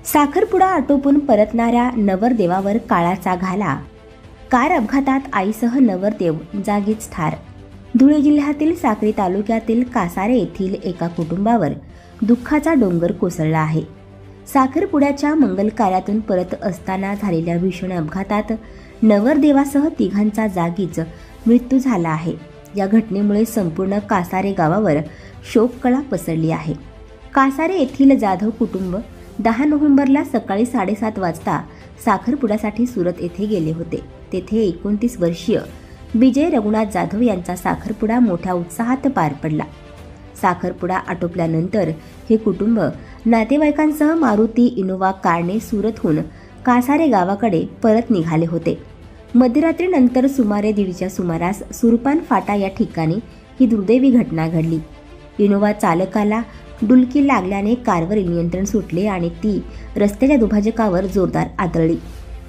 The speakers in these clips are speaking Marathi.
साखरपुडा आटोपून परतणाऱ्या नवरदेवावर काळाचा घाला। कार अपघातात आईसह नवरदेव जागीच ठार। धुळे जिल्ह्यातील साक्री तालुक्यातील कासारे येथील एका कुटुंबावर दुःखाचा डोंगर कोसळला आहे। साखरपुड्याच्या मंगल कार्यातून परत असताना झालेल्या भीषण अपघातात नवरदेवासह तिघांचा जागीच मृत्यू झाला आहे। या घटनेमुळे संपूर्ण कासारे गावावर शोककळा पसरली आहे। कासारे येथील जाधव कुटुंब 10 नोव्हेंबरला सकाळी 7:30 वाजता साखरपुड्यासाठी सुरत येथे गेले होते। तेथे 29 वर्षीय विजय रघुनाथ जाधव यांचा साखरपुडा मोठ्या उत्साहात पार पडला। साखरपुडा आटोपल्यानंतर हे कुटुंब नातेवाईकांसह मारुती इनोवा कारने सुरतहून कासारे गावाकडे परत निघाले होते। मध्यरात्रीनंतर सुमारे 1:30च्या सुमारास सुरपान फाटा या ठिकाणी ही दुर्दैवी घटना घडली। इनोवा चालकाला डुलकी लागल्याने कारवर नियंत्रण सुटले आणि ती रस्त्याच्या दुभाजकावर जोरदार आदळली।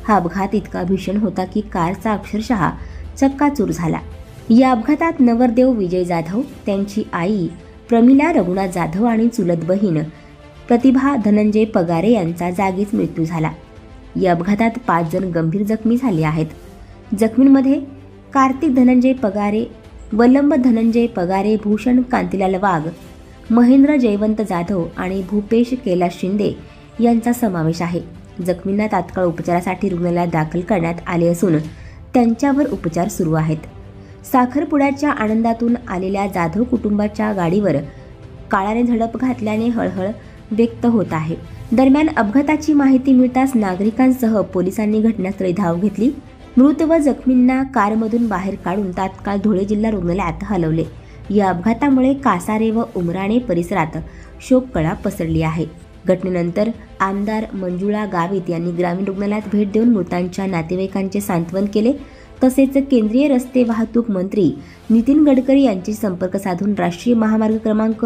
हा अपघात इतका भीषण होता की कारचा अक्षरशः चक्काचूर झाला। या अपघातात नवरदेव विजय जाधव, त्यांची आई प्रमिला रघुनाथ जाधव आणि चुलत बहीण प्रतिभा धनंजय पगारे यांचा जागीच मृत्यू झाला। या अपघातात 5 जण गंभीर जखमी झाले आहेत। जखमींमध्ये कार्तिक धनंजय पगारे, वलंब धनंजय पगारे, भूषण कांतीलाल वाघ, महेंद्र जयवंत जाधव आणि भूपेश कैलास शिंदे यांचा समावेश आहे। जखमींना तात्काळ उपचारासाठी रुग्णालयात दाखल करण्यात आले असून त्यांच्यावर उपचार सुरू आहेत। साखरपुड्याच्या आनंदातून आलेल्या जाधव कुटुंबाच्या गाडीवर काळाने झडप घातल्याने हळहळ व्यक्त होत आहे। दरम्यान अपघाताची माहिती मिळताच नागरिकांसह पोलिसांनी घटनास्थळी धाव घेतली। मृत व जखमींना कारमधून बाहेर काढून तात्काळ धुळे जिल्हा रुग्णालयात हलवले। या अपघातामुळे कासारे व उमराणे परिसरात शोककळा पसरली आहे। घटनेनंतर आमदार मंजुळा गावित यांनी ग्रामीण रुग्णालयात भेट देऊन मृतांच्या नातेवाईकांचे सांत्वन केले। तसेच केंद्रीय रस्ते वाहतूक मंत्री नितीन गडकरी यांची संपर्क साधून राष्ट्रीय महामार्ग क्रमांक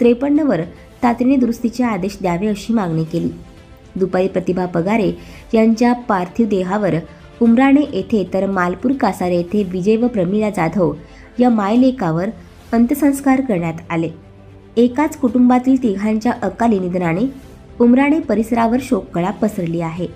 53 वर तातडीने दुरुस्तीचे आदेश द्यावे अशी मागणी केली। दुपारी प्रतिभा पगारे यांच्या पार्थिव देहावर उमराणे येथे तर मालपूर कासारे येथे विजय व प्रमिला जाधव या मायलेकावर अंत्यसंस्कार करण्यात आले। एकाच कुटुंबातील तिघांच्या अकाली निधनाने उमराणे परिसरावर शोककळा पसरली आहे।